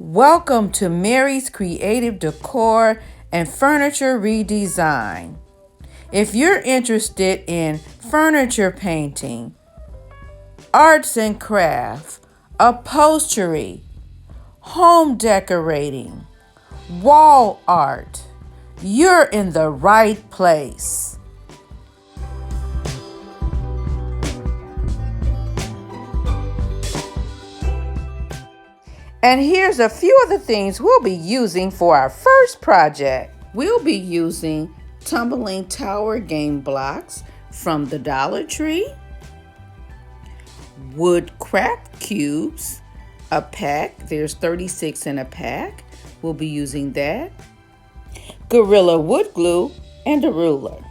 Welcome to Mary's Creative Decor and Furniture Redesign. If you're interested in furniture painting, arts and crafts, upholstery, home decorating, wall art, you're in the right place. And here's a few of the things we'll be using for our first project. We'll be using tumbling tower game blocks from the Dollar Tree, wood craft cubes, a pack. There's 36 in a pack. We'll be using that. Gorilla wood glue and a ruler.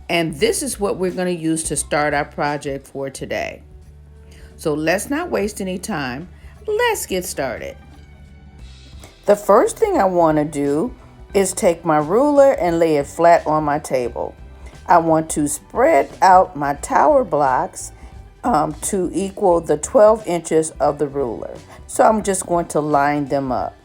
And this is what we're going to use to start our project for today. So let's not waste any time. Let's get started. The first thing I want to do is take my ruler and lay it flat on my table. I want to spread out my tower blocks to equal the 12 inches of the ruler. So I'm just going to line them up.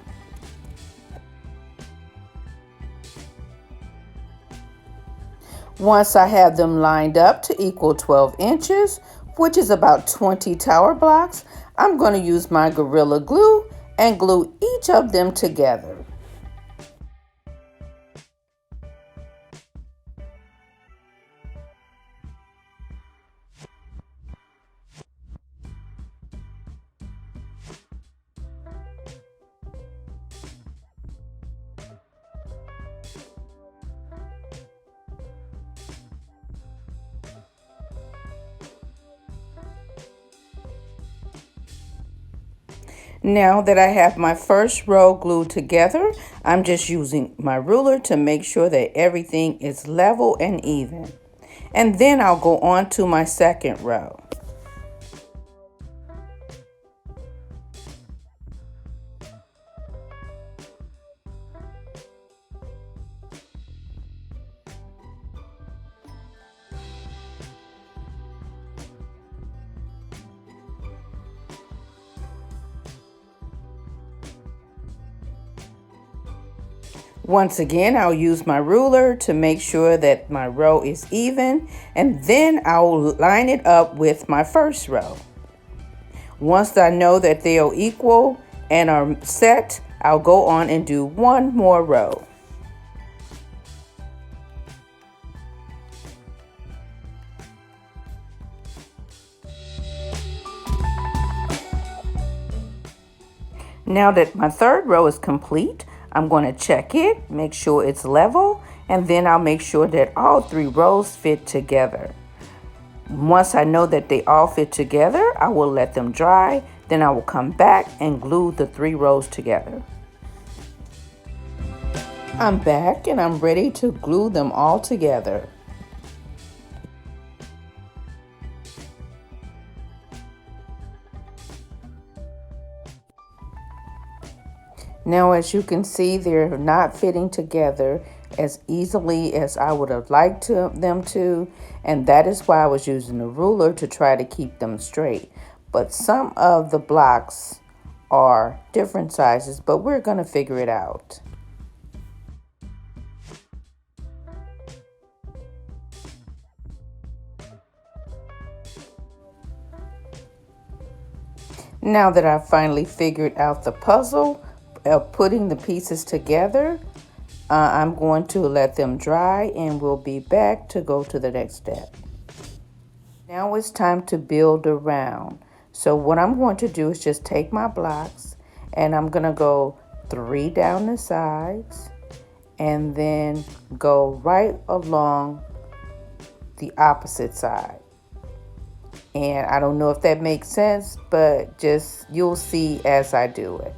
Once I have them lined up to equal 12 inches, which is about 20 tower blocks, I'm going to use my Gorilla Glue and glue each of them together. Now that I have my first row glued together, I'm just using my ruler to make sure that everything is level and even. And then I'll go on to my second row. Once again, I'll use my ruler to make sure that my row is even, and then I'll line it up with my first row. Once I know that they are equal and are set, I'll go on and do one more row. Now that my third row is complete, I'm going to check it, make sure it's level, and then I'll make sure that all three rows fit together. Once I know that they all fit together, I will let them dry. Then I will come back and glue the three rows together. I'm back and I'm ready to glue them all together. Now, as you can see, they're not fitting together as easily as I would have liked them to, and that is why I was using a ruler to try to keep them straight. But some of the blocks are different sizes, but we're going to figure it out. Now that I've finally figured out the puzzle of putting the pieces together, I'm going to let them dry and we'll be back to go to the next step. Now it's time to build around. So what I'm going to do is just take my blocks and I'm going to go 3 down the sides and then go right along the opposite side. And I don't know if that makes sense, but just you'll see as I do it.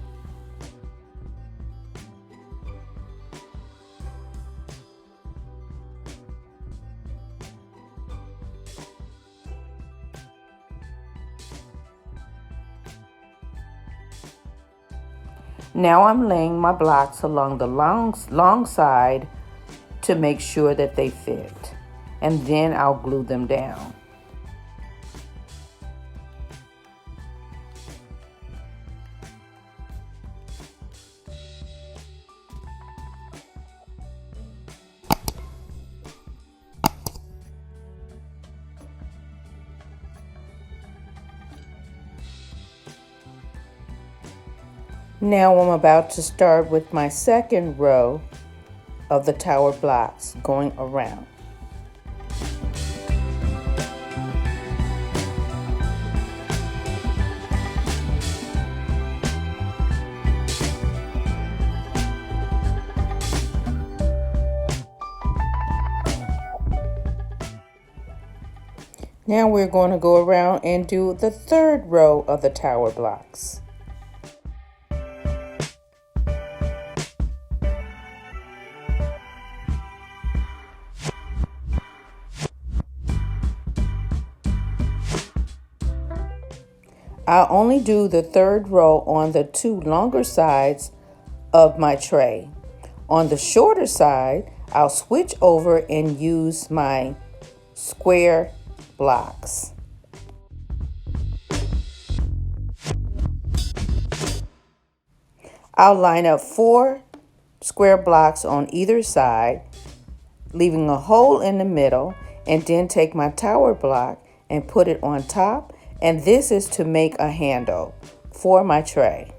Now I'm laying my blocks along the long side to make sure that they fit. And then I'll glue them down. Now I'm about to start with my second row of the tower blocks going around. Now we're going to go around and do the third row of the tower blocks. I'll only do the third row on the two longer sides of my tray. On the shorter side, I'll switch over and use my square blocks. I'll line up 4 square blocks on either side, leaving a hole in the middle, and then take my tower block and put it on top, and this is to make a handle for my tray.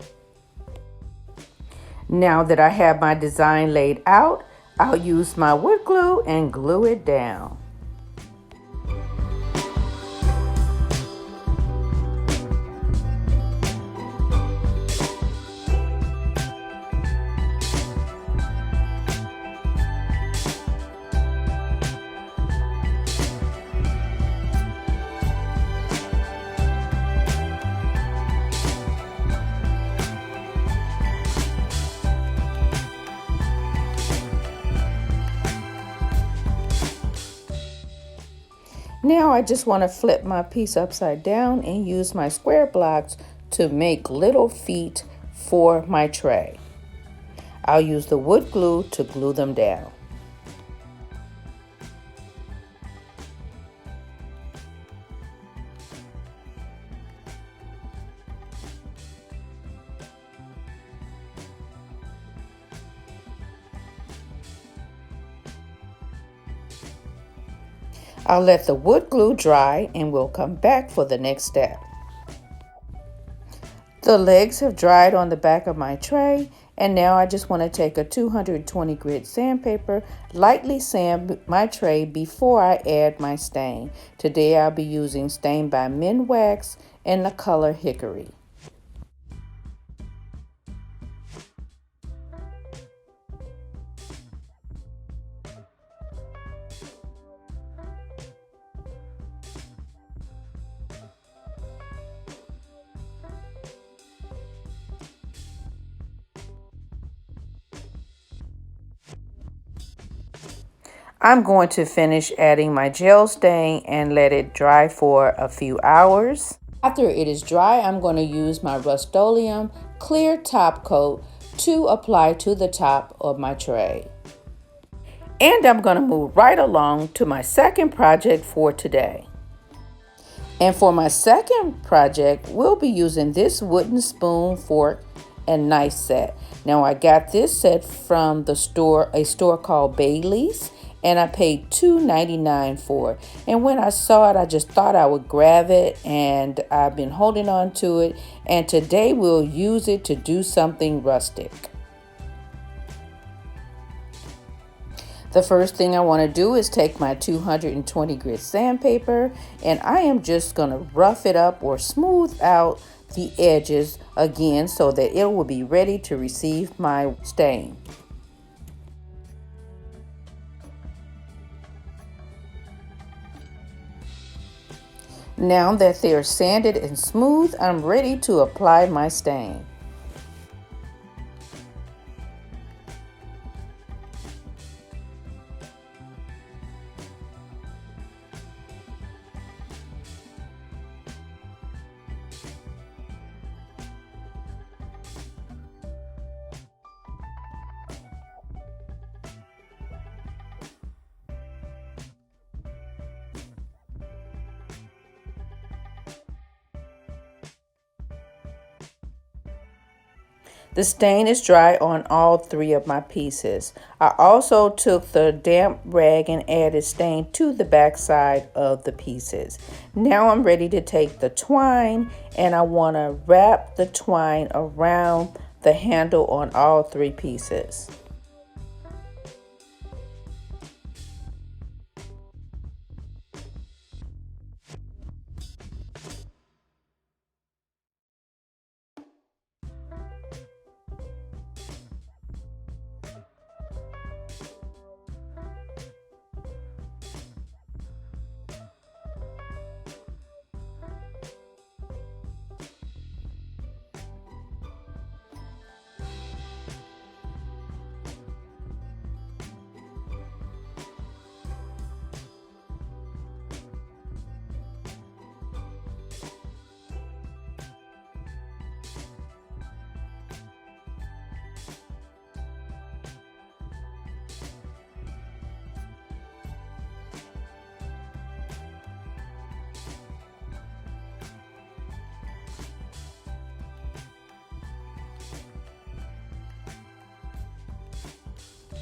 Now that I have my design laid out, I'll use my wood glue and glue it down. Now I just want to flip my piece upside down and use my square blocks to make little feet for my tray. I'll use the wood glue to glue them down. I'll let the wood glue dry and we'll come back for the next step. The legs have dried on the back of my tray, and now I just want to take a 220 grit sandpaper, lightly sand my tray before I add my stain. Today I'll be using Stain by Minwax in the color Hickory. I'm going to finish adding my gel stain and let it dry for a few hours. After it is dry, I'm going to use my Rust-Oleum clear top coat to apply to the top of my tray. And I'm going to move right along to my second project for today. And for my second project, we'll be using this wooden spoon, fork, and knife set. Now I got this set from a store called Bailey's, and I paid $2.99 for it. And when I saw it, I just thought I would grab it, and I've been holding on to it, and today we'll use it to do something rustic. The first thing I want to do is take my 220 grit sandpaper, and I am just going to rough it up or smooth out the edges again so that it will be ready to receive my stain. Now that they're sanded and smooth, I'm ready to apply my stain. The stain is dry on all 3 of my pieces. I also took the damp rag and added stain to the back side of the pieces. Now I'm ready to take the twine, and I want to wrap the twine around the handle on all 3 pieces.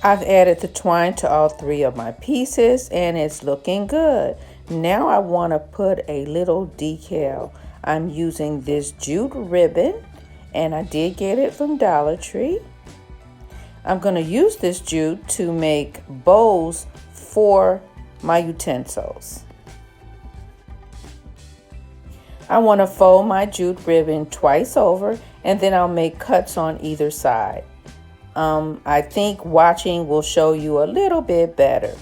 I've added the twine to all 3 of my pieces and it's looking good. Now I want to put a little decal. I'm using this jute ribbon and I did get it from Dollar Tree. I'm going to use this jute to make bows for my utensils. I want to fold my jute ribbon twice over and then I'll make cuts on either side. I think watching will show you a little bit better.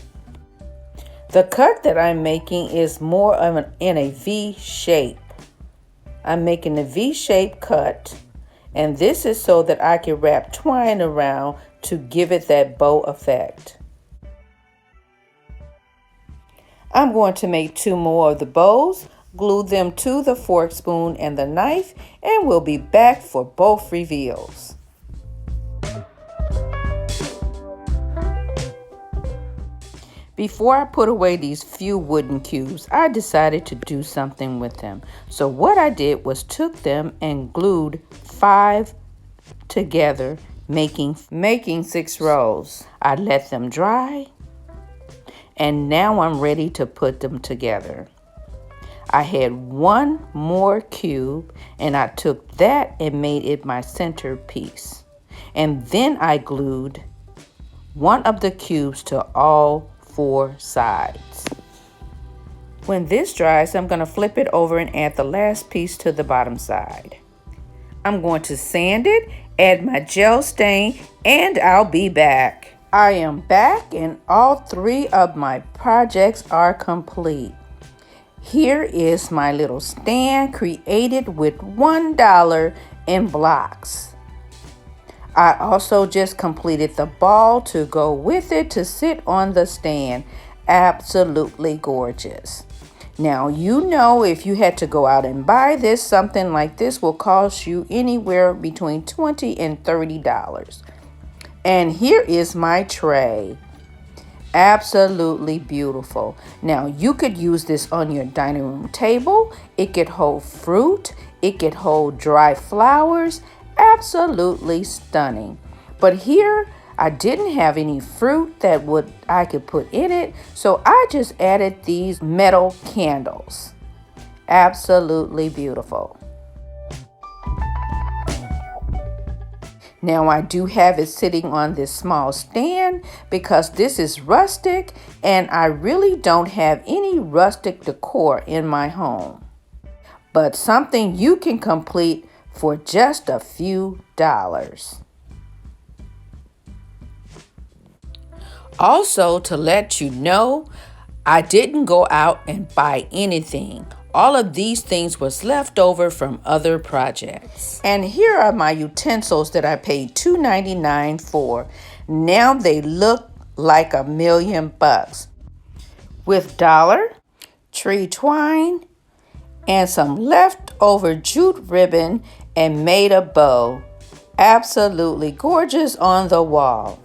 The cut that I'm making is more of in a V shape. I'm making a V-shaped cut, and this is so that I can wrap twine around to give it that bow effect. I'm going to make 2 more of the bows, glue them to the fork, spoon, and the knife, and we'll be back for both reveals. Before I put away these few wooden cubes, I decided to do something with them. So what I did was took them and glued 5 together, making 6 rows. I let them dry, and now I'm ready to put them together. I had 1 more cube, and I took that and made it my centerpiece. And then I glued 1 of the cubes to all 4 sides. When this dries, I'm going to flip it over and add the last piece to the bottom side. I'm going to sand it, add my gel stain, and I'll be back. I am back and all 3 of my projects are complete. Here is my little stand created with $1 in blocks. I also just completed the ball to go with it to sit on the stand. Absolutely gorgeous. Now, you know, if you had to go out and buy this, something like this will cost you anywhere between $20 and $30. And here is my tray. Absolutely beautiful. Now, you could use this on your dining room table. It could hold fruit. It could hold dry flowers. Absolutely stunning. But here I didn't have any fruit that I could put in it, so I just added these metal candles. Absolutely beautiful. Now I do have it sitting on this small stand because this is rustic and I really don't have any rustic decor in my home. But something you can complete for just a few dollars. Also, to let you know, I didn't go out and buy anything. All of these things was left over from other projects. And here are my utensils that I paid $2.99 for. Now they look like $1,000,000 with Dollar Tree twine and some leftover jute ribbon and made a bow. Absolutely gorgeous on the wall.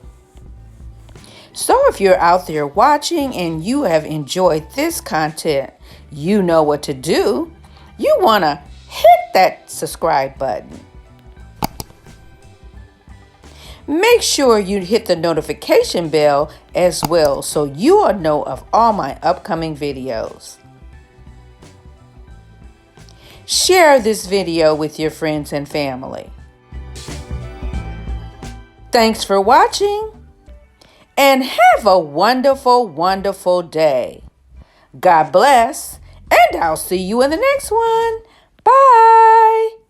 So if you're out there watching and you have enjoyed this content, you know what to do. You want to hit that subscribe button. Make sure you hit the notification bell as well so you will know of all my upcoming videos. Share this video with your friends and family. Thanks for watching and have a wonderful, wonderful day. God bless, and I'll see you in the next one. Bye.